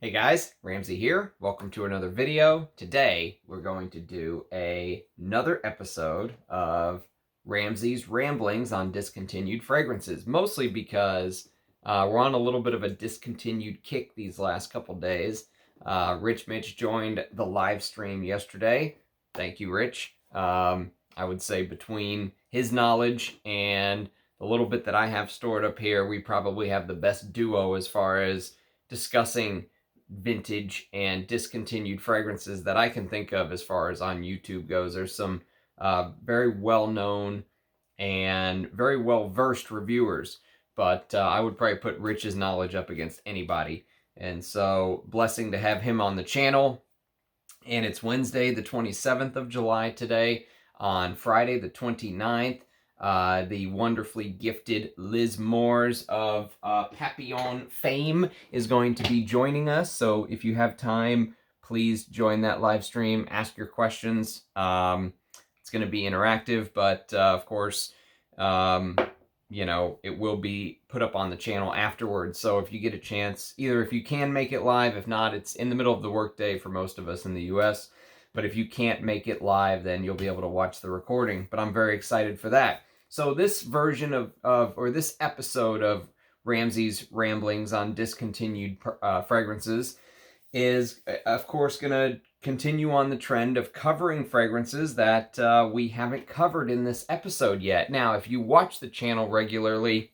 Hey guys, Ramsey here. Welcome to another video. Today we're going to do another episode of Ramsey's ramblings on discontinued fragrances, mostly because we're on a little bit of a discontinued kick these last couple days. Rich Mitch joined the live stream yesterday. Thank you, Rich. I would say between his knowledge and the little bit that I have stored up here, we probably have the best duo as far as discussing vintage and discontinued fragrances that I can think of as far as on YouTube goes. There's some very well-known and very well-versed reviewers, but I would probably put Rich's knowledge up against anybody. And so, blessing to have him on the channel. And it's Wednesday, the 27th of July today. On Friday, the 29th, the wonderfully gifted Liz Moores of Papillon fame is going to be joining us. So if you have time, please join that live stream. Ask your questions. It's going to be interactive, but of course, you know, it will be put up on the channel afterwards. So if you get a chance, either if you can make it live, if not, it's in the middle of the workday for most of us in the US. But if you can't make it live, then you'll be able to watch the recording. But I'm very excited for that. So this version or this episode of Ramsey's ramblings on discontinued fragrances is, of course, going to continue on the trend of covering fragrances that we haven't covered in this episode yet. Now, if you watch the channel regularly,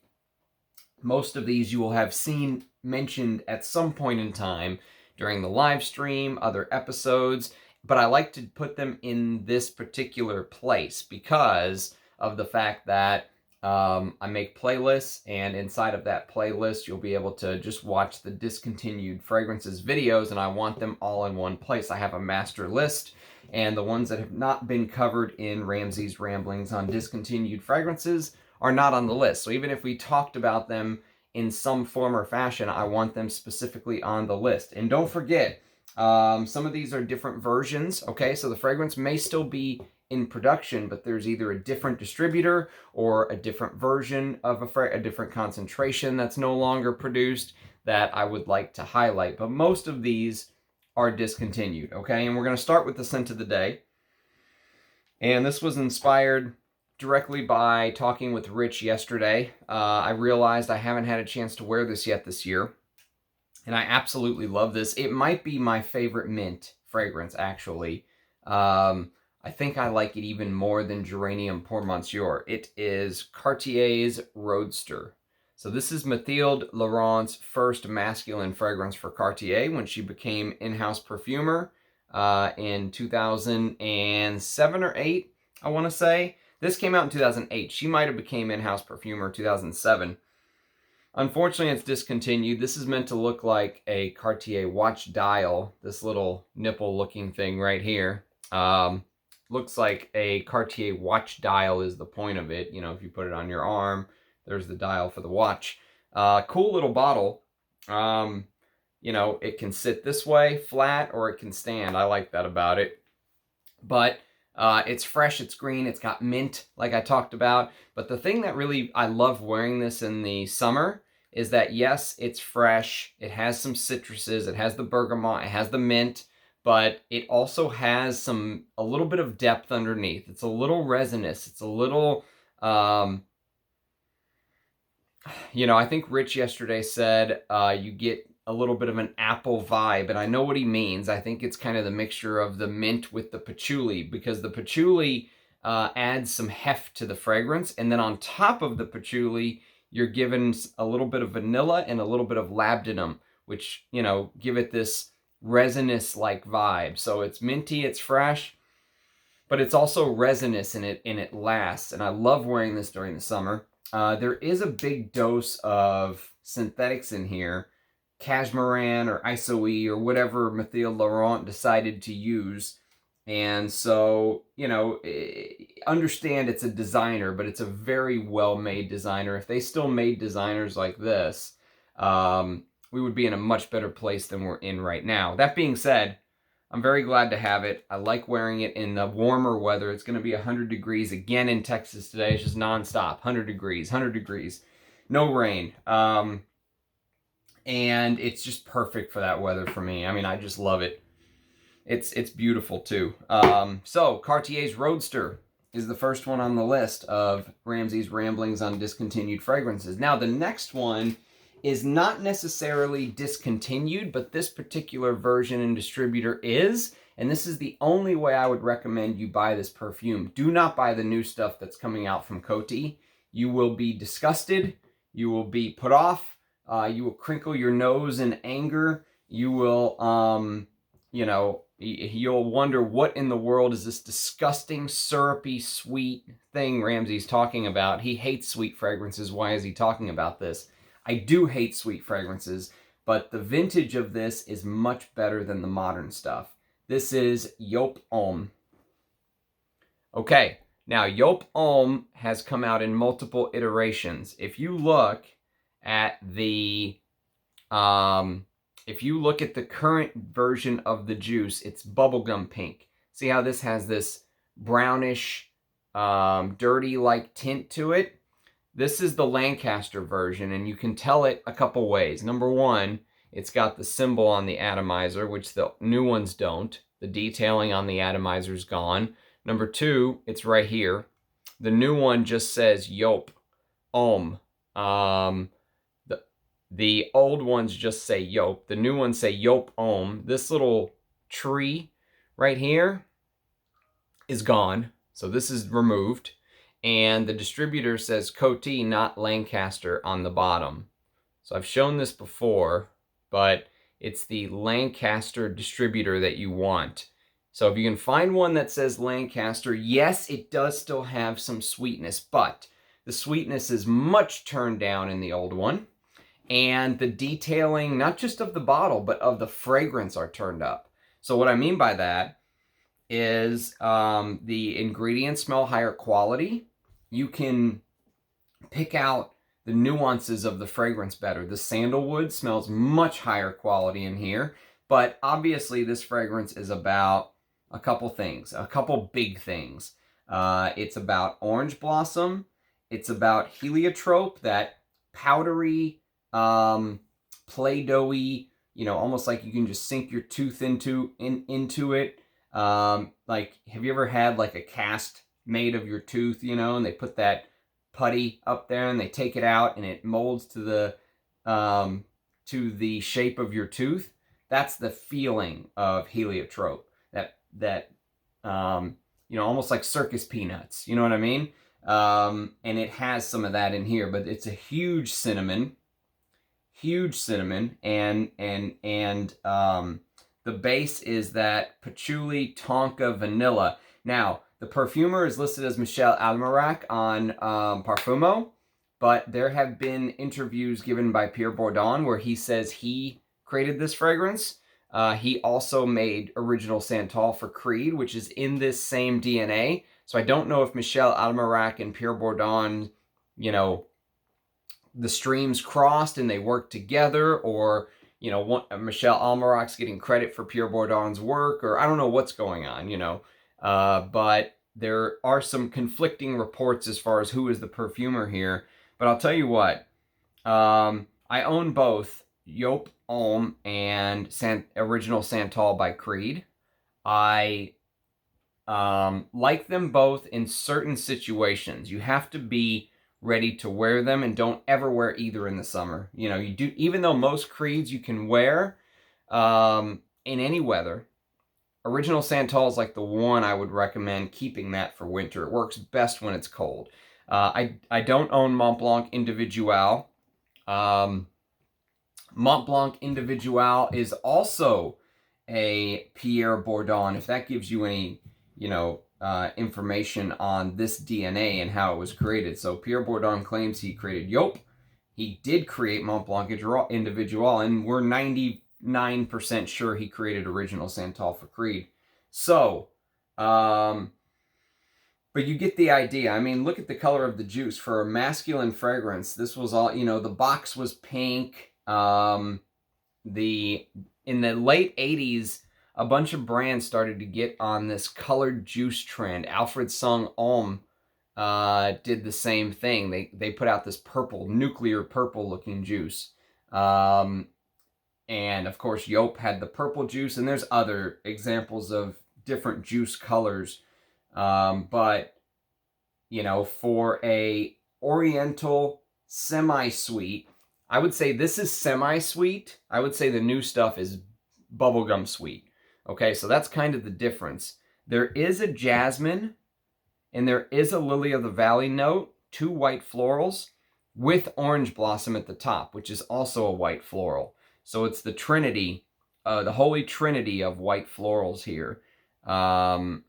most of these you will have seen mentioned at some point in time during the live stream, other episodes, but I like to put them in this particular place because of the fact that I make playlists, and inside of that playlist, you'll be able to just watch the discontinued fragrances videos, and I want them all in one place. I have a master list, and the ones that have not been covered in Ramsey's ramblings on discontinued fragrances are not on the list. So even if we talked about them in some form or fashion, I want them specifically on the list. And don't forget, some of these are different versions, okay? So the fragrance may still be in production, but there's either a different distributor or a different version of a different concentration that's no longer produced that I would like to highlight. But most of these are discontinued, okay? And we're going to start with the scent of the day. And this was inspired directly by talking with Rich yesterday. I realized I haven't had a chance to wear this yet this year, and I absolutely love this. It might be my favorite mint fragrance, actually. I think I like it even more than Geranium Pour Monsieur. It is Cartier's Roadster. So this is Mathilde Laurent's first masculine fragrance for Cartier when she became in-house perfumer in 2007 or 8, I want to say. This came out in 2008. She might have became in-house perfumer in 2007. Unfortunately, it's discontinued. This is meant to look like a Cartier watch dial, this little nipple-looking thing right here. Looks like a Cartier watch dial is the point of it. You know, if you put it on your arm, there's the dial for the watch. Cool little bottle. You know, it can sit this way, flat, or it can stand. I like that about it. But it's fresh, it's green, it's got mint, like I talked about. But the thing that really, I love wearing this in the summer is that, yes, it's fresh. It has some citruses. It has the bergamot. It has the mint. But it also has a little bit of depth underneath. It's a little resinous. It's a little, you know, I think Rich yesterday said you get a little bit of an apple vibe, and I know what he means. I think it's kind of the mixture of the mint with the patchouli, because the patchouli adds some heft to the fragrance, and then on top of the patchouli, you're given a little bit of vanilla and a little bit of labdanum, which, you know, give it this resinous-like vibe. So it's minty, it's fresh, but it's also resinous and it lasts. And I love wearing this during the summer. There is a big dose of synthetics in here, cashmeran or isoe or whatever Mathilde Laurent decided to use. And so, you know, understand it's a designer, but it's a very well-made designer. If they still made designers like this, we would be in a much better place than we're in right now. That being said, I'm very glad to have it. I like wearing it in the warmer weather. It's going to be 100 degrees again in Texas today. It's just nonstop. 100 degrees, 100 degrees. No rain. and it's just perfect for that weather for me. I mean, I just love it. It's beautiful too. So Cartier's Roadster is the first one on the list of Ramsey's Ramblings on Discontinued Fragrances. Now the next one is not necessarily discontinued, but this particular version and distributor is, and this is the only way I would recommend you buy this perfume. Do not buy the new stuff that's coming out from Coty. You will be disgusted. You will be put off. You will crinkle your nose in anger. You will, you know, you'll wonder what in the world is this disgusting, syrupy, sweet thing Ramsey's talking about. He hates sweet fragrances. Why is he talking about this? I do hate sweet fragrances, but the vintage of this is much better than the modern stuff. This is Joop Homme. Okay, now Joop Homme has come out in multiple iterations. If you look at the current version of the juice, it's bubblegum pink. See how this has this brownish, dirty-like tint to it? This is the Lancaster version, and you can tell it a couple ways. Number one, it's got the symbol on the atomizer, which the new ones don't. The detailing on the atomizer's gone. Number two, it's right here. The new one just says Joop Homme. The old ones just say Joop. The new ones say Joop Homme. This little tree right here is gone. So this is removed. And the distributor says Coty, not Lancaster, on the bottom. So I've shown this before, but it's the Lancaster distributor that you want. So if you can find one that says Lancaster, yes, it does still have some sweetness, but the sweetness is much turned down in the old one. And the detailing, not just of the bottle, but of the fragrance are turned up. So what I mean by that is the ingredients smell higher quality. You can pick out the nuances of the fragrance better. The sandalwood smells much higher quality in here, but obviously this fragrance is about a couple things, a couple big things. It's about orange blossom. It's about heliotrope, that powdery, Play-Doh-y, you know, almost like you can just sink your tooth into it. Like, have you ever had like a cast made of your tooth, you know, and they put that putty up there and they take it out and it molds to the shape of your tooth? That's the feeling of heliotrope. That you know, almost like circus peanuts, you know what I mean? And it has some of that in here, but it's a huge cinnamon, and the base is that patchouli, tonka, vanilla. Now, the perfumer is listed as Michel Almerac on Parfumo, but there have been interviews given by Pierre Bourdon where he says he created this fragrance. He also made Original Santal for Creed, which is in this same DNA. So I don't know if Michel Almerac and Pierre Bourdon, you know, the streams crossed and they worked together, or, you know, Michel Almerac's getting credit for Pierre Bourdon's work, or I don't know what's going on, you know. But there are some conflicting reports as far as who is the perfumer here. But I'll tell you what, I own both Joop Homme and Original Santal by Creed. I like them both in certain situations. You have to be ready to wear them, and don't ever wear either in the summer. You know, you do, even though most Creeds you can wear in any weather, Original Santal is like the one I would recommend keeping that for winter. It works best when it's cold. I don't own Mont Blanc Individual. Mont Blanc Individual is also a Pierre Bourdon, if that gives you any, you know, information on this DNA and how it was created. So Pierre Bourdon claims he created Joop. He did create Mont Blanc Individual, and we're 99% sure he created Original Santal for Creed. So, but you get the idea. I mean, look at the color of the juice. For a masculine fragrance, this was all, you know, the box was pink. In the late 80s, a bunch of brands started to get on this colored juice trend. Alfred Sung Homme did the same thing. They put out this purple, nuclear purple looking juice. And of course, Joop had the purple juice, and there's other examples of different juice colors. But, you know, for a Oriental semi-sweet, I would say this is semi-sweet. I would say the new stuff is bubblegum sweet. Okay, so that's kind of the difference. There is a jasmine and there is a lily of the valley note, 2 white florals with orange blossom at the top, which is also a white floral. So it's the trinity, the holy trinity of white florals here. But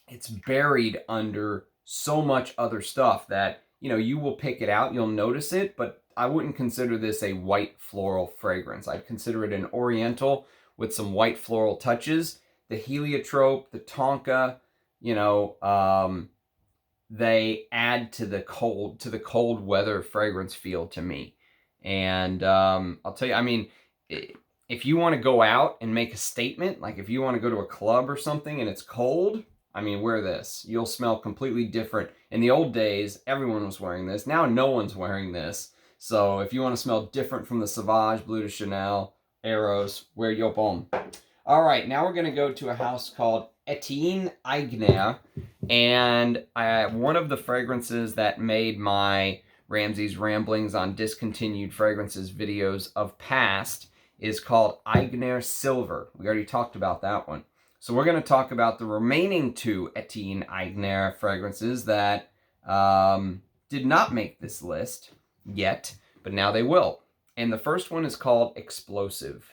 it's buried under so much other stuff that, you know, you will pick it out, you'll notice it, but I wouldn't consider this a white floral fragrance. I'd consider it an oriental with some white floral touches. The heliotrope, the tonka, you know, they add to the cold weather fragrance feel to me. And I'll tell you, I mean, if you want to go out and make a statement, like if you want to go to a club or something and it's cold, I mean, wear this. You'll smell completely different. In the old days, everyone was wearing this. Now no one's wearing this. So if you want to smell different from the Sauvage, Bleu de Chanel, Eros, wear Joop Homme. All right, now we're going to go to a house called Etienne Aigner. And one of the fragrances that made my Ramsey's Ramblings on Discontinued Fragrances videos of past is called Aigner Silver. We already talked about that one. So we're going to talk about the remaining 2 Etienne Aigner fragrances that did not make this list yet, but now they will. And the first one is called Explosive.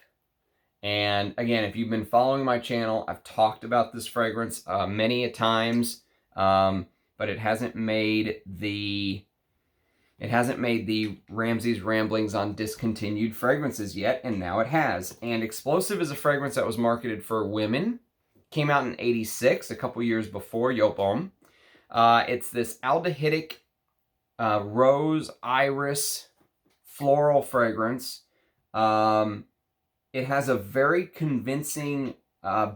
And again, if you've been following my channel, I've talked about this fragrance many a times, but it hasn't made the Ramsey's Ramblings on Discontinued Fragrances yet, and now it has. And Explosive is a fragrance that was marketed for women. Came out in '86, a couple years before Joop Homme. It's this aldehydic rose, iris, floral fragrance. It has a very convincing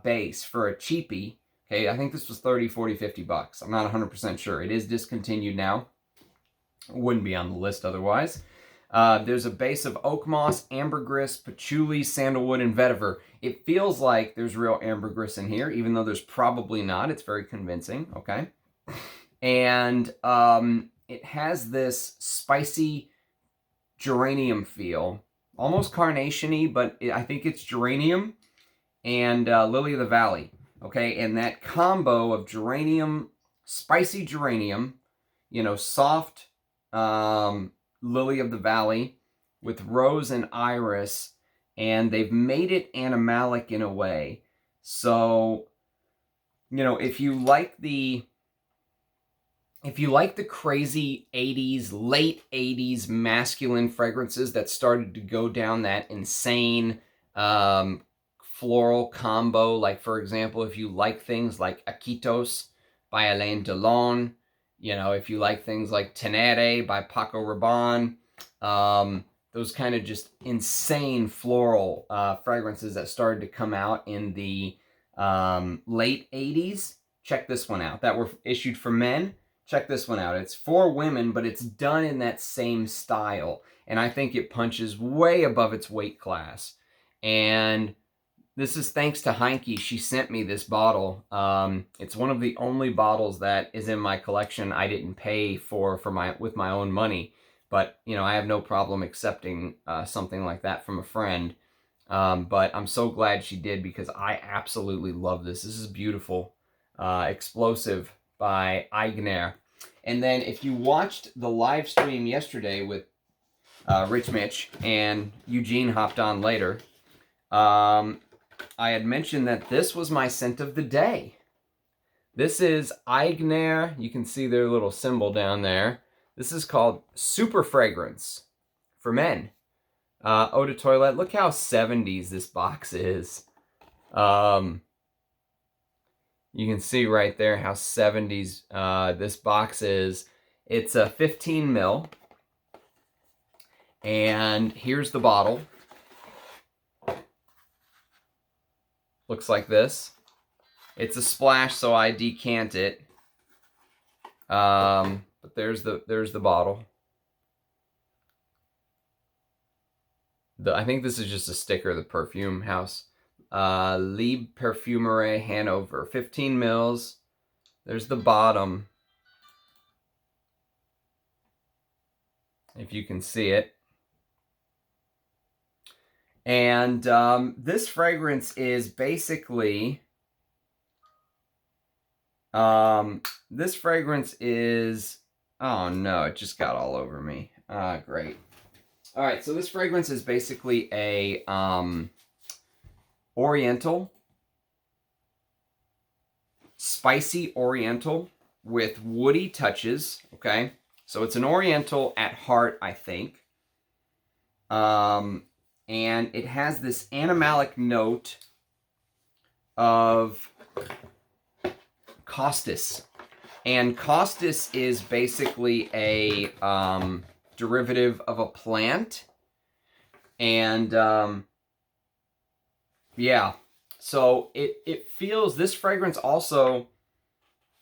base for a cheapie. Okay, I think this was 30, 40, 50 bucks. I'm not 100% sure. It is discontinued now. Wouldn't be on the list otherwise. There's a base of oak moss, ambergris, patchouli, sandalwood, and vetiver. It feels like there's real ambergris in here, even though there's probably not. It's very convincing, okay? And it has this spicy geranium feel, almost carnation-y, but I think it's geranium and lily of the valley, okay? And that combo of geranium, spicy geranium, you know, soft lily of the valley with rose and iris, and they've made it animalic in a way. So, you know, if you like the crazy 80s, late 80s masculine fragrances that started to go down that insane floral combo, like for example, if you like things like Aquitos by Alain Delon, you know, if you like things like Tenere by Paco Rabanne, those kind of just insane floral fragrances that started to come out in the late 80s, check this one out. That were issued for men, check this one out. It's for women, but it's done in that same style. And I think it punches way above its weight class. And this is thanks to Heinke. She sent me this bottle. It's one of the only bottles that is in my collection I didn't pay for with my own money. But, you know, I have no problem accepting something like that from a friend. But I'm so glad she did because I absolutely love this. This is beautiful. Explosive by Aigner. And then if you watched the live stream yesterday with Rich Mitch and Eugene hopped on later, I had mentioned that this was my scent of the day. This is Aigner. You can see their little symbol down there. This is called Super Fragrance for men. Eau de Toilette. Look how 70s this box is. You can see right there how 70s this box is. It's a 15 mil. And here's the bottle. Looks like this. It's a splash, so I decant it. But there's the bottle. I think this is just a sticker, the perfume house. Lieb Parfumerie Hanover, 15 mils. There's the bottom, if you can see it. And this fragrance is basically, this fragrance is, oh no, it just got all over me. Great. All right, so this fragrance is basically a oriental, spicy oriental with woody touches, okay? So it's an oriental at heart, I think. And it has this animalic note of costus. And costus is basically a derivative of a plant. And yeah, so it feels, this fragrance also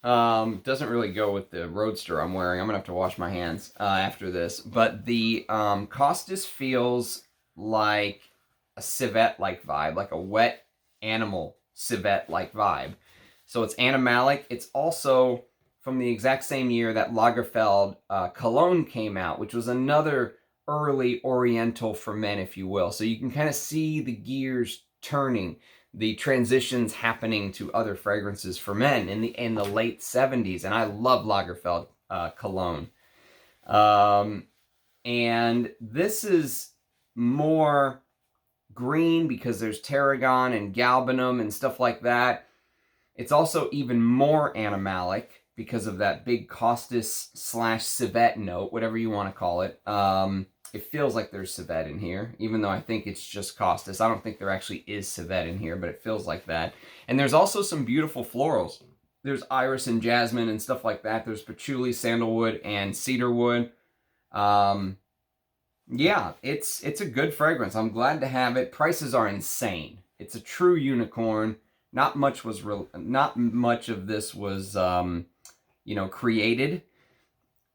doesn't really go with the Roadster I'm wearing. I'm gonna have to wash my hands after this. But the costus feels like a civet-like vibe, like a wet animal civet-like vibe. So it's animalic. It's also from the exact same year that Lagerfeld cologne came out, which was another early oriental for men, if you will. So you can kind of see the gears turning, the transitions happening to other fragrances for men in the late 70s. And I love Lagerfeld cologne. And this is more green because there's tarragon and galbanum and stuff like that. It's also even more animalic because of that big costus / civet note, whatever you want to call it. It feels like there's civet in here, even though I think it's just costus. I don't think there actually is civet in here, but it feels like that. And there's also some beautiful florals. There's iris and jasmine and stuff like that. There's patchouli, sandalwood, and cedarwood. Yeah, it's a good fragrance. I'm glad to have it. Prices are insane. It's a true unicorn. Not much of this was you know, created.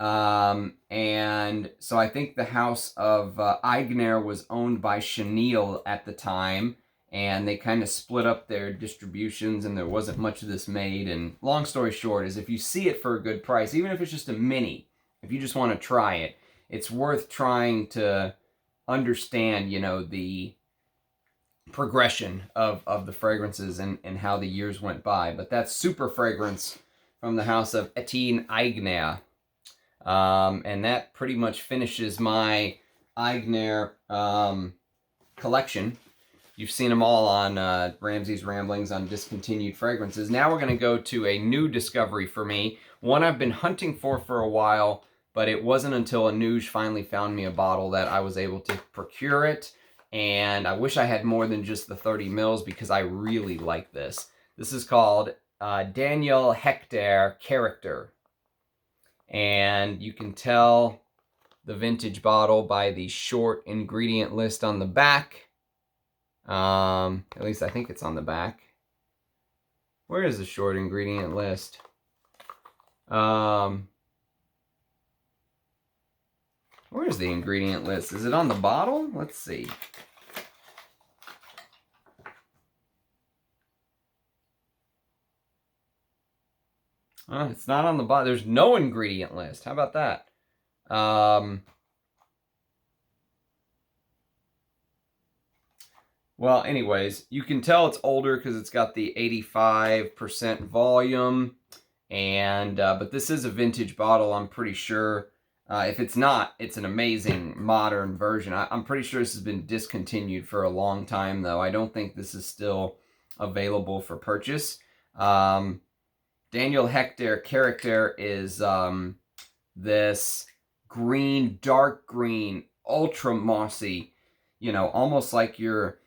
And so I think the house of Aigner was owned by Chenille at the time, and they kind of split up their distributions, and there wasn't much of this made. And long story short is, if you see it for a good price, even if it's just a mini, if you just want to try it, it's worth trying to understand, you know, the progression of the fragrances and how the years went by. But that's Super Fragrance from the house of Etienne Aigner. And that pretty much finishes my Aigner collection. You've seen them all on Ramsey's Ramblings on Discontinued Fragrances. Now we're going to go to a new discovery for me. One I've been hunting for a while, but it wasn't until Amouage finally found me a bottle that I was able to procure it. And I wish I had more than just the 30 mils because I really like this. This is called Daniel Hechter Caractere. And you can tell the vintage bottle by the short ingredient list on the back. At least I think it's on the back. Where is the short ingredient list? Where's the ingredient list? Is it on the bottle? Let's see. It's not on the bottle. There's no ingredient list. How about that? Well, anyways, you can tell it's older because it's got the 85% volume. And but this is a vintage bottle, I'm pretty sure. If it's not, it's an amazing modern version. I'm pretty sure this has been discontinued for a long time, though. I don't think this is still available for purchase. Daniel Hechter Caractere is this green, dark green, ultra mossy, you know, almost like you're...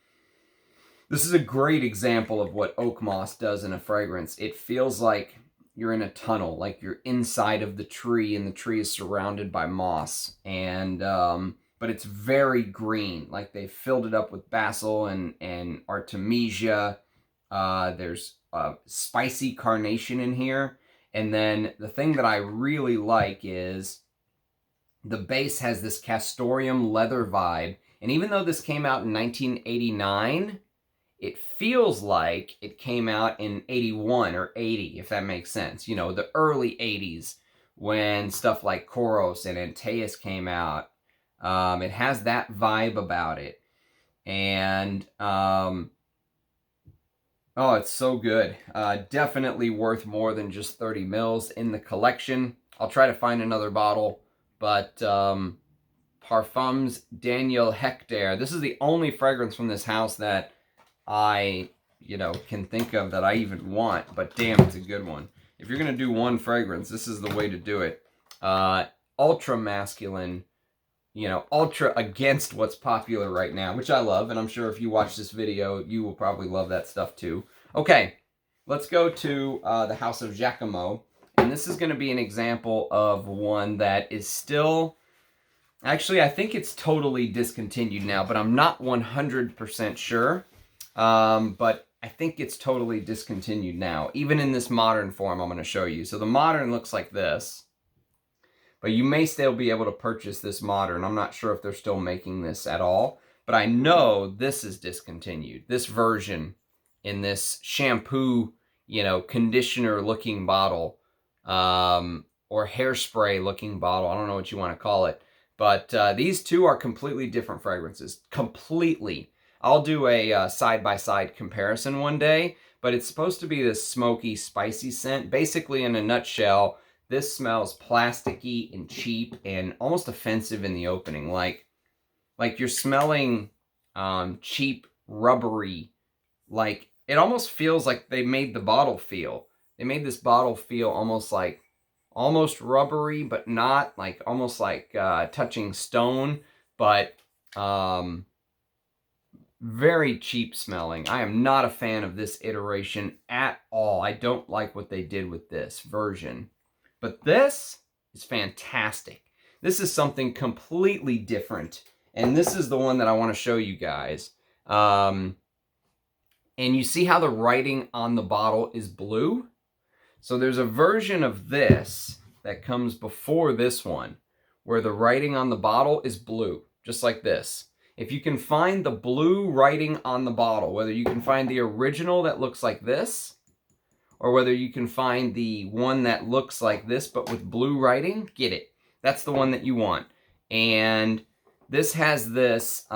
This is a great example of what oak moss does in a fragrance. It feels like you're in a tunnel, like you're inside of the tree, and the tree is surrounded by moss. And but it's very green, like they filled it up with basil and artemisia. There's spicy carnation in here. And then the thing that I really like is the base has this castoreum leather vibe, And even though this came out in 1989, it feels like it came out in 81 or 80, if that makes sense. You know, the early 80s when stuff like Koros and Antaeus came out. It has that vibe about it. And, oh, it's so good. Definitely worth more than just 30 mils in the collection. I'll try to find another bottle, but Parfums Daniel Hechter. This is the only fragrance from this house that I, you know, can think of that I even want, but damn, it's a good one. If you're going to do one fragrance, this is the way to do it. Ultra masculine, you know, ultra against what's popular right now, which I love, and I'm sure if you watch this video, you will probably love that stuff too. Okay, let's go to the house of Giacomo, and this is going to be an example of one that is still... Actually, I think it's totally discontinued now, but I'm not 100% sure. But I think it's totally discontinued now, even in this modern form I'm going to show you. So the modern looks like this, but you may still be able to purchase this modern. I'm not sure if they're still making this at all, but I know this is discontinued. This version in this shampoo, you know, conditioner looking bottle, or hairspray looking bottle. I don't know what you want to call it. But these two are completely different fragrances. Completely. I'll do a side-by-side comparison one day, but it's supposed to be this smoky, spicy scent. Basically, in a nutshell, this smells plasticky and cheap and almost offensive in the opening. Like you're smelling cheap, rubbery. Like, it almost feels like they made the bottle feel. They made this bottle feel almost rubbery, but not, like almost like touching stone, but very cheap smelling. I am not a fan of this iteration at all. I don't like what they did with this version, but this is fantastic. This is something completely different, and this is the one that I want to show you guys. And you see how the writing on the bottle is blue? So there's a version of this that comes before this one where the writing on the bottle is blue, just like this. If you can find the blue writing on the bottle, whether you can find the original that looks like this, or whether you can find the one that looks like this but with blue writing, get it. That's the one that you want. And this has this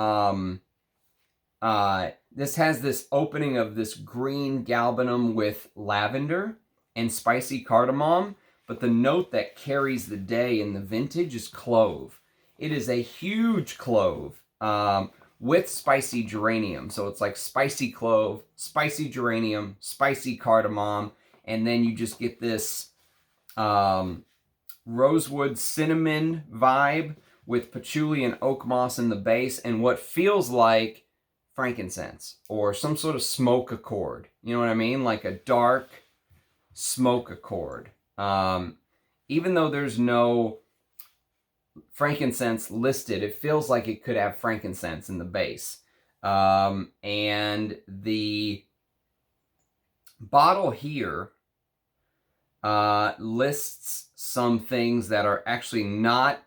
opening of this green galbanum with lavender and spicy cardamom, but the note that carries the day in the vintage is clove. It is a huge clove with spicy geranium. So it's like spicy clove, spicy geranium, spicy cardamom, and then you just get this rosewood cinnamon vibe with patchouli and oak moss in the base, and what feels like frankincense or some sort of smoke accord. You know what I mean? Like a dark smoke accord. Even though there's no frankincense listed, it feels like it could have frankincense in the base. And the bottle here lists some things that are actually not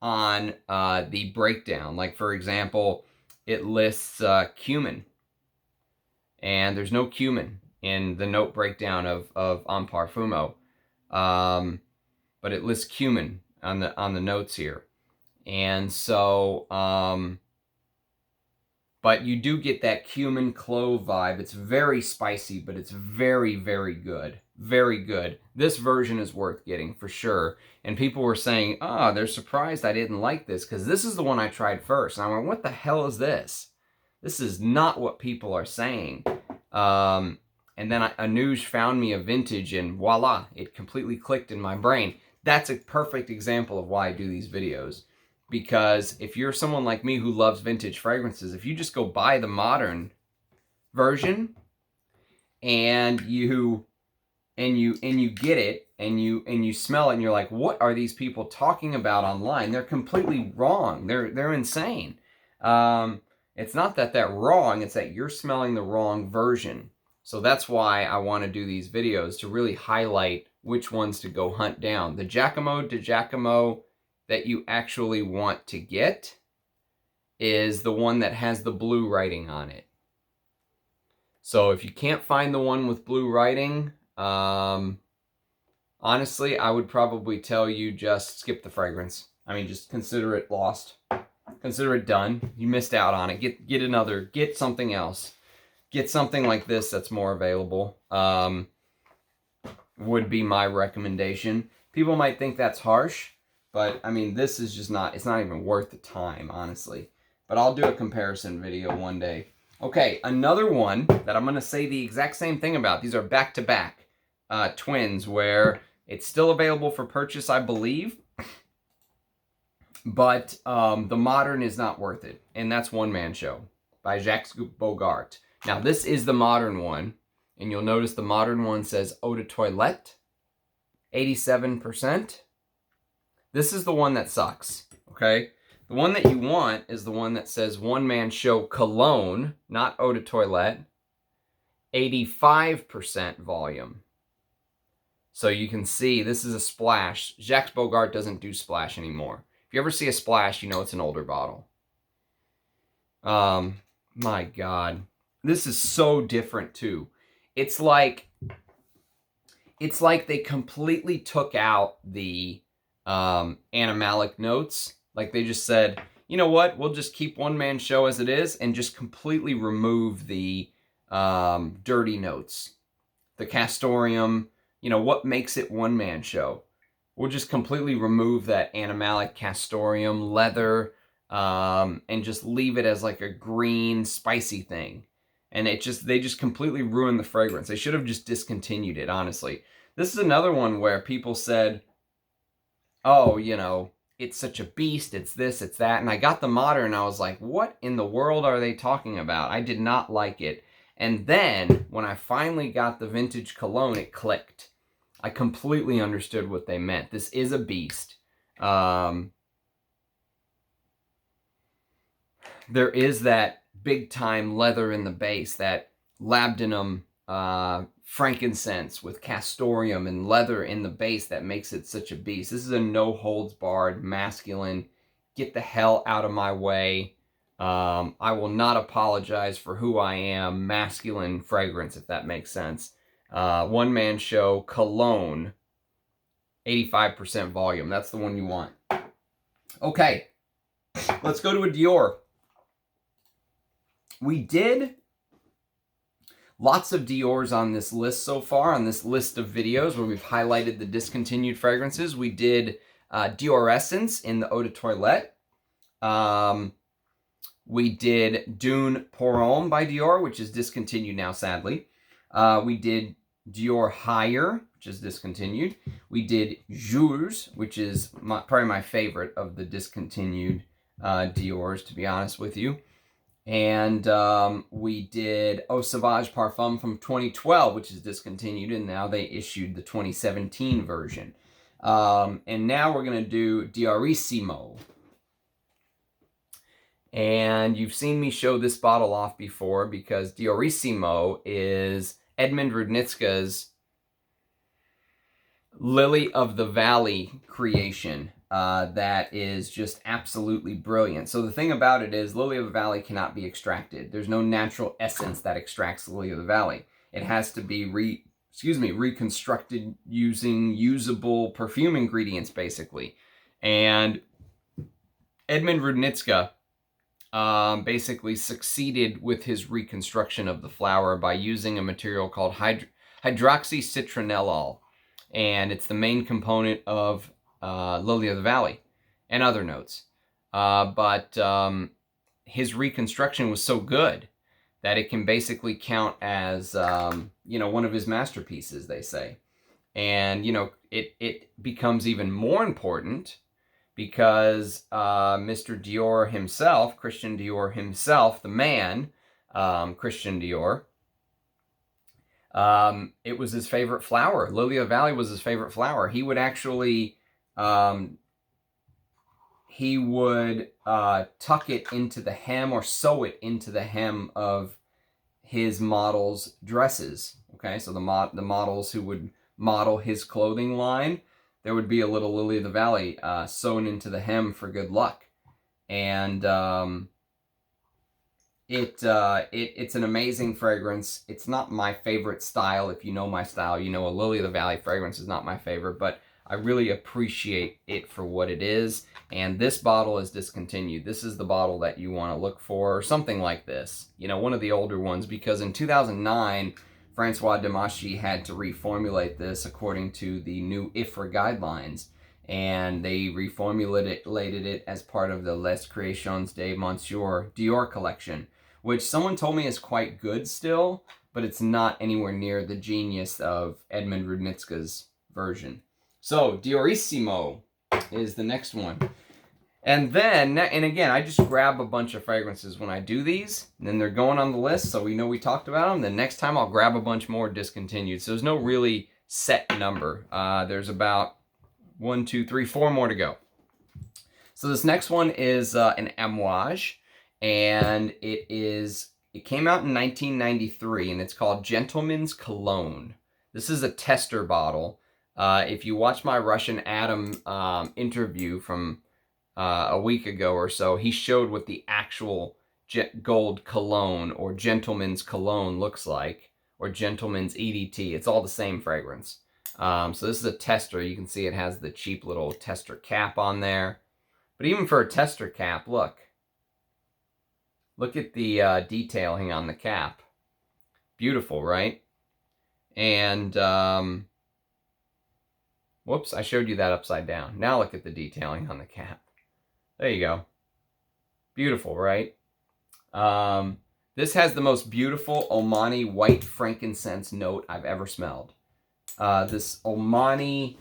on the breakdown. Like, for example, it lists cumin, and there's no cumin in the note breakdown of En Parfumo, but it lists cumin on the notes here, and so but you do get that cumin clove vibe. It's very spicy, but it's very, very good. Very good. This version is worth getting for sure. And people were saying, oh, they're surprised I didn't like this because this is the one I tried first. And I went, what the hell is this? This is not what people are saying. And then Amouage found me a vintage, and voila, it completely clicked in my brain. That's a perfect example of why I do these videos. Because if you're someone like me who loves vintage fragrances, if you just go buy the modern version and you get it and you smell it and you're like, what are these people talking about online? They're completely wrong. They're insane. It's not that they're wrong, it's that you're smelling the wrong version. So that's why I want to do these videos, to really highlight which ones to go hunt down. The Giacomo de Giacomo that you actually want to get is the one that has the blue writing on it. So if you can't find the one with blue writing, honestly, I would probably tell you just skip the fragrance. I mean, just consider it lost. Consider it done. You missed out on it. Get something else. Get something like this that's more available. Would be my recommendation. People might think that's harsh, but I mean, this is just not, it's not even worth the time, honestly. But I'll do a comparison video one day. Okay, another one that I'm going to say the exact same thing about. These are back-to-back twins where it's still available for purchase, I believe. But the modern is not worth it. And that's One Man Show by Jacques Bogart. Now, this is the modern one. And you'll notice the modern one says Eau de Toilette, 87%. This is the one that sucks, okay? The one that you want is the one that says One Man Show Cologne, not Eau de Toilette, 85% volume. So you can see this is a splash. Jacques Bogart doesn't do splash anymore. If you ever see a splash, you know it's an older bottle. My God. This is so different too. It's like they completely took out the animalic notes. Like they just said, you know what, we'll just keep One Man Show as it is and just completely remove the dirty notes. The castoreum, you know, what makes it One Man Show? We'll just completely remove that animalic castoreum, leather, and just leave it as like a green, spicy thing. And they just completely ruined the fragrance. They should have just discontinued it, honestly. This is another one where people said, oh, you know, it's such a beast, it's this, it's that. And I got the modern and I was like, what in the world are they talking about? I did not like it. And then when I finally got the vintage cologne, it clicked. I completely understood what they meant. This is a beast. There is that big time leather in the base, that labdanum frankincense with castoreum and leather in the base that makes it such a beast. This is a no holds barred, masculine, get the hell out of my way. I will not apologize for who I am, masculine fragrance, if that makes sense. One Man Show Cologne, 85% volume. That's the one you want. Okay, let's go to a Dior. We did lots of Diors on this list so far, on this list of videos where we've highlighted the discontinued fragrances. We did Dior Essence in the Eau de Toilette. We did Dune Pour Homme by Dior, which is discontinued now, sadly. We did Dior Higher, which is discontinued. We did Jours, which is probably my favorite of the discontinued Diors, to be honest with you. And we did Eau Sauvage Parfum from 2012, which is discontinued, and now they issued the 2017 version. And now we're going to do Diorissimo. And you've seen me show this bottle off before because Diorissimo is Edmund Rudnitska's Lily of the Valley creation. That is just absolutely brilliant. So the thing about it is Lily of the Valley cannot be extracted. There's no natural essence that extracts Lily of the Valley. It has to be reconstructed using usable perfume ingredients, basically. And Edmund Rudnitska basically succeeded with his reconstruction of the flower by using a material called hydroxycitronellol. And it's the main component of Lily of the Valley and other notes. But his reconstruction was so good that it can basically count as, you know, one of his masterpieces, they say. And, you know, it becomes even more important because Mr. Dior himself, Christian Dior himself, the man, Christian Dior, it was his favorite flower. Lily of the Valley was his favorite flower. He would actually, tuck it into the hem or sew it into the hem of his models' dresses. Okay, so the models who would model his clothing line, there would be a little Lily of the Valley sewn into the hem for good luck. And It's an amazing fragrance. It's not my favorite style. If you know my style, you know a Lily of the Valley fragrance is not my favorite, but I really appreciate it for what it is. And this bottle is discontinued. This is the bottle that you want to look for, or something like this. You know, one of the older ones, because in 2009, Francois Demachy had to reformulate this according to the new IFRA guidelines. And they reformulated it as part of the Les Créations de Monsieur Dior collection, which someone told me is quite good still, but it's not anywhere near the genius of Edmund Rudnitska's version. So, Diorissimo is the next one. And then, and again, I just grab a bunch of fragrances when I do these, and then they're going on the list, so we know we talked about them. The next time I'll grab a bunch more discontinued. So there's no really set number. There's about 1, 2, 3, 4 more to go. So this next one is an Amouage, and it came out in 1993, and it's called Gentleman's Cologne. This is a tester bottle. If you watch my Russian Adam interview from a week ago or so, he showed what the actual gold cologne or gentleman's cologne looks like, or gentleman's EDT. It's all the same fragrance. So this is a tester. You can see it has the cheap little tester cap on there. But even for a tester cap, look at the detailing on the cap. Beautiful, right? And whoops, I showed you that upside down. Now look at the detailing on the cap. There you go. Beautiful, right? This has the most beautiful Omani white frankincense note I've ever smelled. This Omani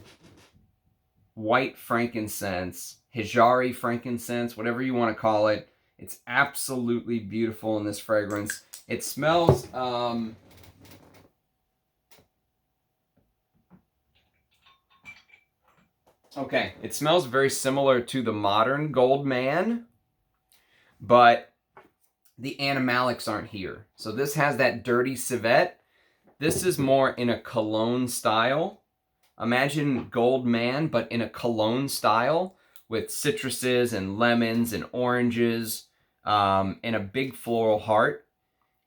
white frankincense, Hijari frankincense, whatever you want to call it. It's absolutely beautiful in this fragrance. It smells... Okay, it smells very similar to the modern Gold Man, but the animalics aren't here. So this has that dirty civet. This is more in a cologne style. Imagine Gold Man, but in a cologne style with citruses and lemons and oranges, and a big floral heart.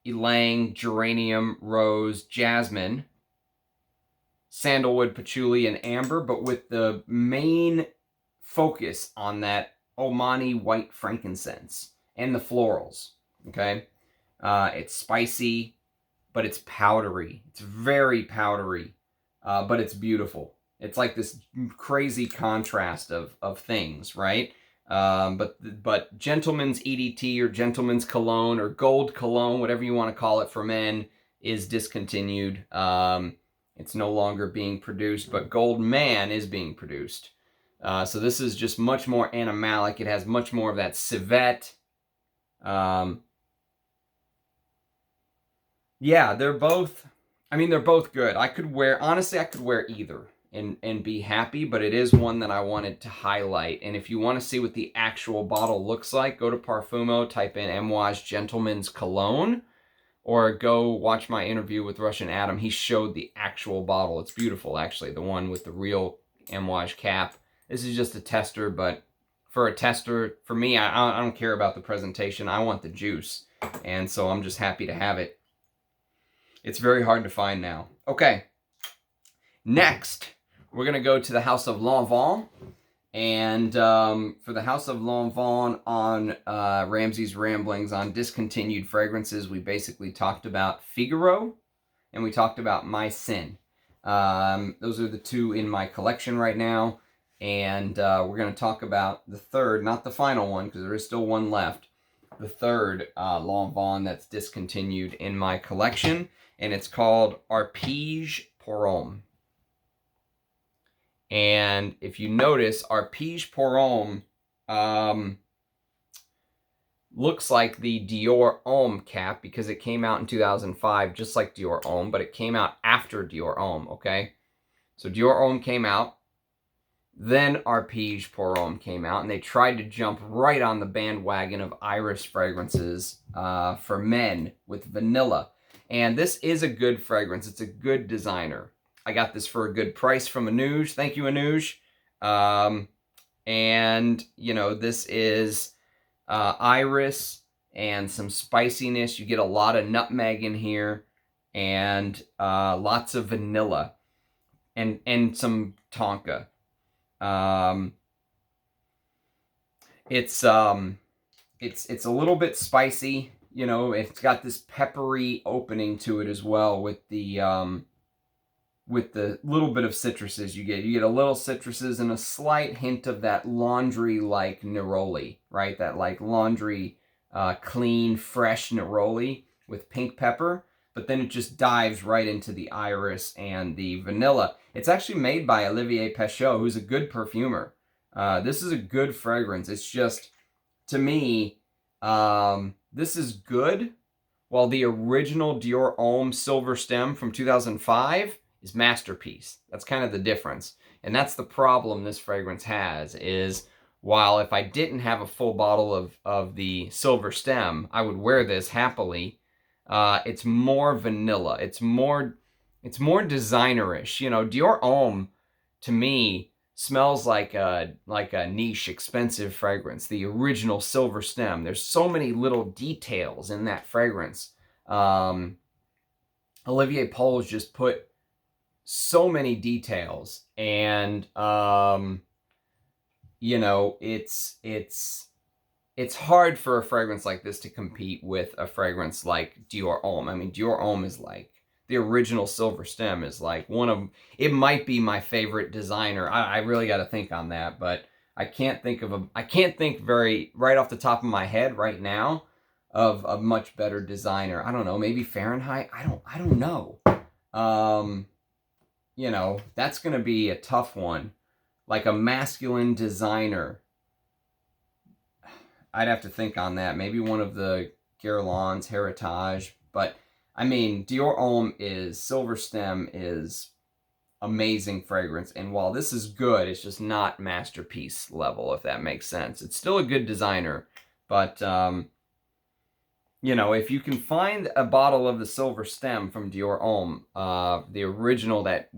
Ylang, geranium, rose, jasmine, sandalwood, patchouli, and amber, but with the main focus on that Omani white frankincense and the florals, okay? It's spicy, but it's powdery. It's very powdery, but it's beautiful. It's like this crazy contrast of things, right? But gentleman's EDT or gentleman's cologne or gold cologne, whatever you want to call it for men, is discontinued. It's no longer being produced, but Gold Man is being produced. So this is just much more animalic. It has much more of that civet. Yeah, they're both good. I could wear either and be happy, but it is one that I wanted to highlight. And if you want to see what the actual bottle looks like, go to Parfumo, type in Amouage Gentleman's Cologne, or go watch my interview with Russian Adam. He showed the actual bottle. It's beautiful, actually, the one with the real Amouage cap. This is just a tester, but for a tester, for me, I don't care about the presentation. I want the juice, and so I'm just happy to have it. It's very hard to find now. Okay, next, we're going to go to the House of Lanvin. And for the House of Lanvin on Ramsey's Ramblings on Discontinued Fragrances, we basically talked about Figaro, and we talked about My Sin. Those are the two in my collection right now. And we're going to talk about the third, not the final one, because there is still one left. The third Lanvin that's discontinued in my collection. And it's called Arpege pour Homme. And if you notice, Arpege pour Homme looks like the Dior Homme cap because it came out in 2005, just like Dior Homme, but it came out after Dior Homme, okay? So Dior Homme came out, then Arpege pour Homme came out, and they tried to jump right on the bandwagon of iris fragrances for men with vanilla. And this is a good fragrance. It's a good designer. I got this for a good price from Amouage. Thank you, Amouage. And, you know, this is iris and some spiciness. You get a lot of nutmeg in here, and lots of vanilla, and some tonka. It's a little bit spicy. You know, it's got this peppery opening to it as well with the little bit of citruses you get. You get a little citruses and a slight hint of that laundry-like neroli, right? That like laundry, clean, fresh neroli with pink pepper. But then it just dives right into the iris and the vanilla. It's actually made by Olivier Pechot, who's a good perfumer. This is a good fragrance. It's just, to me, this is good, while the original Dior Homme Silver Stem from 2005 is masterpiece. That's kind of the difference. And that's the problem this fragrance has, is while if I didn't have a full bottle of the Silver Stem, I would wear this happily. It's more vanilla. It's more designerish. You know, Dior Homme, to me, smells like a niche, expensive fragrance. The original Silver Stem. There's so many little details in that fragrance. Olivier Paul's just put so many details, and you know, it's hard for a fragrance like this to compete with a fragrance like Dior Homme. I mean, Dior Homme is like, the original Silver Stem is like it might be my favorite designer. I really got to think on that, but I can't think right off the top of my head right now of a much better designer. I don't know, maybe Fahrenheit. I don't know. You know, that's going to be a tough one. Like a masculine designer. I'd have to think on that. Maybe one of the Guerlain's, Heritage. But, I mean, Dior Homme Silver Stem is amazing fragrance. And while this is good, it's just not masterpiece level, if that makes sense. It's still a good designer. But, you know, if you can find a bottle of the Silver Stem from Dior Homme, the original that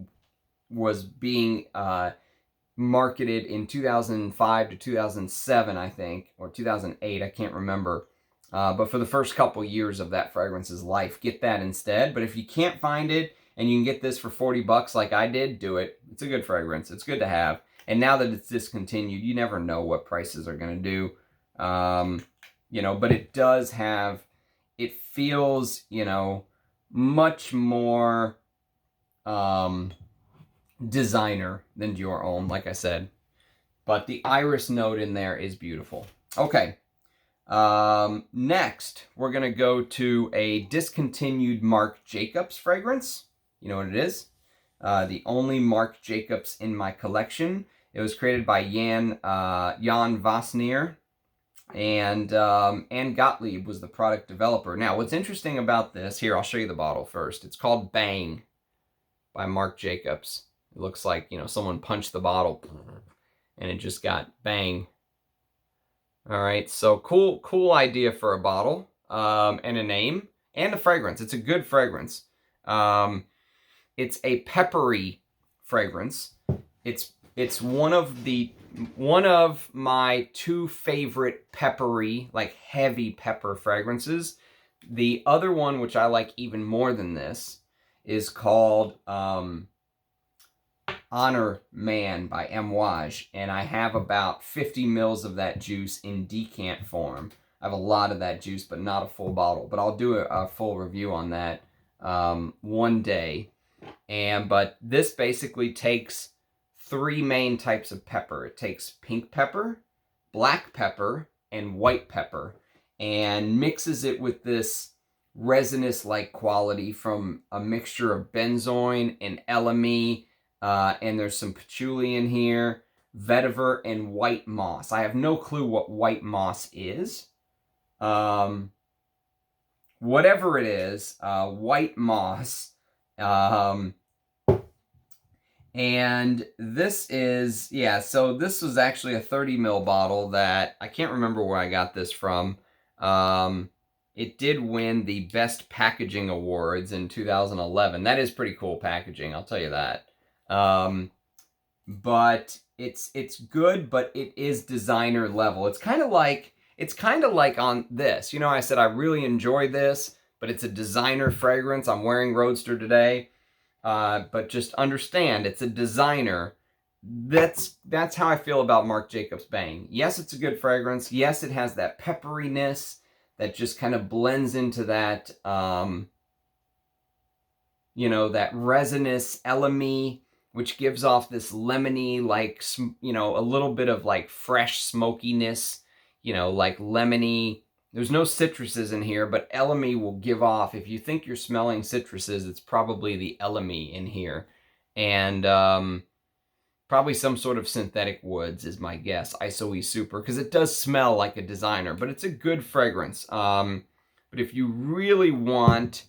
was being marketed in 2005 to 2007, I think, or 2008, I can't remember. But for the first couple years of that fragrance's life, get that instead. But if you can't find it, and you can get this for 40 bucks like I did, do it. It's a good fragrance. It's good to have. And now that it's discontinued, you never know what prices are going to do. You know, but it does have, it feels, you know, much more designer than Dior Homme, like I said. But the iris note in there is beautiful. Okay. Next, we're going to go to a discontinued Marc Jacobs fragrance. You know what it is? The only Marc Jacobs in my collection. It was created by Jan Vasnier, and Anne Gottlieb was the product developer. Now, what's interesting about this, here, I'll show you the bottle first. It's called Bang by Marc Jacobs. It looks like, you know, someone punched the bottle and it just got bang. All right, so cool idea for a bottle, and a name, and a fragrance. It's a good fragrance. It's a peppery fragrance. It's one of my two favorite peppery, like heavy pepper fragrances. The other one, which I like even more than this, is called Aigner Man by Amouage, and I have about 50 mils of that juice in decant form. I have a lot of that juice, but not a full bottle. But I'll do a full review on that one day. But this basically takes three main types of pepper. It takes pink pepper, black pepper, and white pepper, and mixes it with this resinous-like quality from a mixture of benzoin and elemi, and there's some patchouli in here, vetiver, and white moss. I have no clue what white moss is. Whatever it is, white moss. And this is, yeah, so this was actually a 30 ml bottle that, I can't remember where I got this from. It did win the Best Packaging Awards in 2011. That is pretty cool packaging, I'll tell you that. But it's good, but it is designer level. It's kind of like, It's kind of like on this. You know, I said I really enjoy this, but it's a designer fragrance. I'm wearing Roadster today, but just understand it's a designer. That's how I feel about Marc Jacobs Bang. Yes, it's a good fragrance. Yes, it has that pepperiness that just kind of blends into that, you know, that resinous elemi, which gives off this lemony, like, you know, a little bit of like fresh smokiness, you know, like lemony. There's no citruses in here, but elemi will give off, if you think you're smelling citruses, it's probably the elemi in here. And probably some sort of synthetic woods is my guess, ISOE Super, because it does smell like a designer, but it's a good fragrance. But if you really want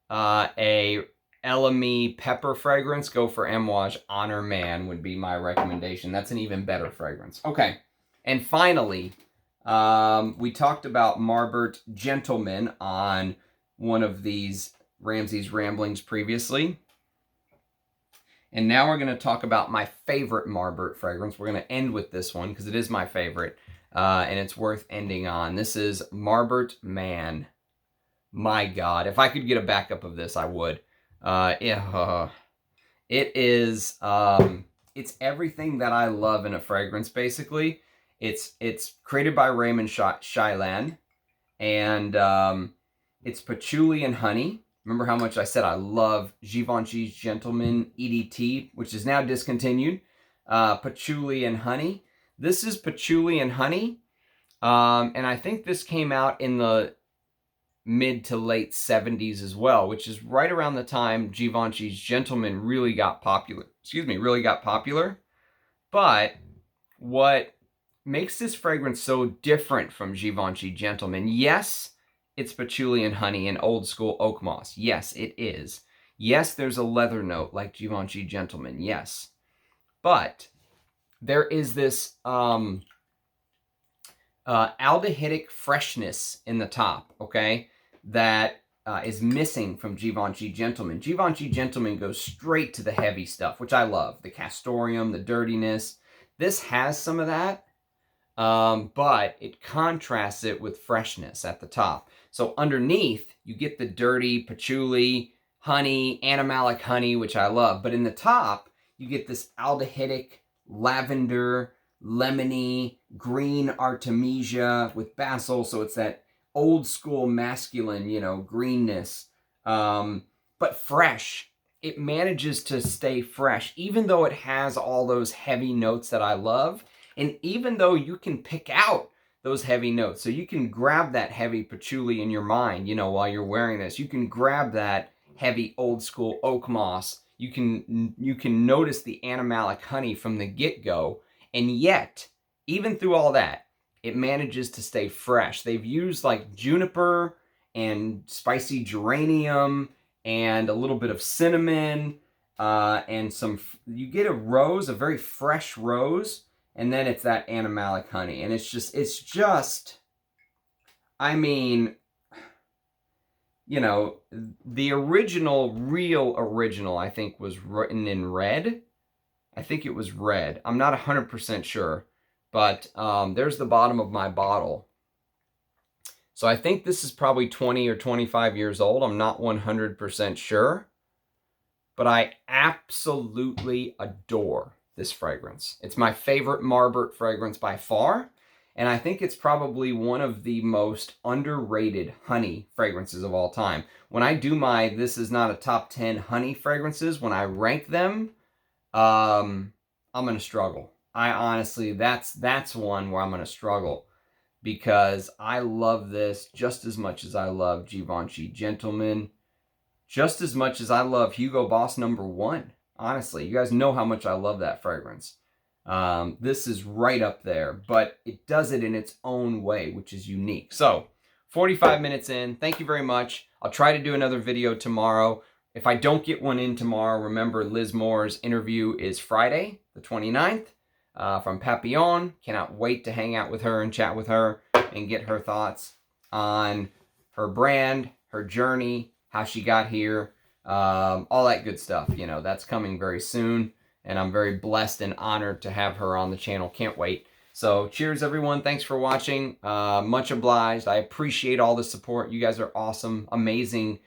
a elemi pepper fragrance, go for Amouage Honor Man would be my recommendation. That's an even better fragrance. Okay, and finally, we talked about Marbert Gentleman on one of these Ramsey's Ramblings previously. And now we're going to talk about my favorite Marbert fragrance. We're going to end with this one because it is my favorite, and it's worth ending on. This is Marbert Man. My God, if I could get a backup of this, I would. It is, it's everything that I love in a fragrance, basically. It's created by Raymond Chailan, and it's patchouli and honey. Remember how much I said I love Givenchy's Gentleman EDT, which is now discontinued. Patchouli and honey. This is patchouli and honey, and I think this came out in the mid to late 70s as well, which is right around the time Givenchy's Gentleman really got popular. Really got popular. But what makes this fragrance so different from Givenchy Gentleman? Yes, it's patchouli and honey and old school oak moss. Yes, it is. Yes, there's a leather note like Givenchy Gentleman. Yes. But there is this aldehydic freshness in the top, okay, that is missing from Givenchy Gentleman. Givenchy Gentleman goes straight to the heavy stuff, which I love. The castoreum, the dirtiness. This has some of that, but it contrasts it with freshness at the top. So underneath, you get the dirty patchouli, honey, animalic honey, which I love. But in the top, you get this aldehydic, lavender, lemony, green artemisia with basil. So it's that old school masculine, you know, greenness, but fresh. It manages to stay fresh, even though it has all those heavy notes that I love. And even though you can pick out those heavy notes, so you can grab that heavy patchouli in your mind, you know, while you're wearing this. You can grab that heavy old school oak moss. You can notice the animalic honey from the get-go. And yet, even through all that, it manages to stay fresh. They've used like juniper and spicy geranium and a little bit of cinnamon and some, you get a rose, a very fresh rose, and then it's that animalic honey. And it's just, I mean, you know, the real original, I think, was written in red. I think it was red. I'm not 100% sure. But there's the bottom of my bottle. So I think this is probably 20 or 25 years old. I'm not 100% sure. But I absolutely adore this fragrance. It's my favorite Marbert fragrance by far. And I think it's probably one of the most underrated honey fragrances of all time. When I do my This Is Not a Top 10 honey fragrances, when I rank them, I'm going to struggle. I honestly, that's one where I'm going to struggle. Because I love this just as much as I love Givenchy Gentleman. Just as much as I love Hugo Boss No. 1. Honestly, you guys know how much I love that fragrance. This is right up there, but it does it in its own way, which is unique. So, 45 minutes in. Thank you very much. I'll try to do another video tomorrow. If I don't get one in tomorrow, remember Liz Moore's interview is Friday, the 29th, from Papillon. Cannot wait to hang out with her and chat with her and get her thoughts on her brand, her journey, how she got here, all that good stuff. You know, that's coming very soon. And I'm very blessed and honored to have her on the channel. Can't wait. So cheers, everyone. Thanks for watching. Much obliged. I appreciate all the support. You guys are awesome, amazing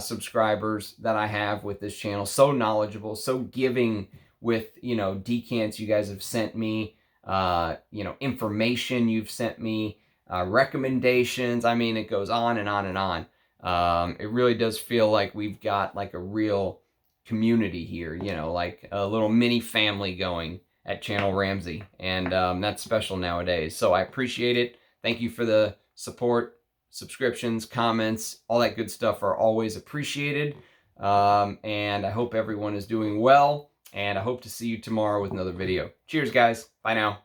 subscribers that I have with this channel. So knowledgeable, so giving with, you know, decants you guys have sent me, you know, information you've sent me, recommendations. I mean, it goes on and on and on. It really does feel like we've got like a real community here, you know, like a little mini family going at Channel Ramsey, and that's special nowadays. So I appreciate it. Thank you for the support, subscriptions, comments, all that good stuff are always appreciated. And I hope everyone is doing well, and I hope to see you tomorrow with another video. Cheers, guys. Bye now.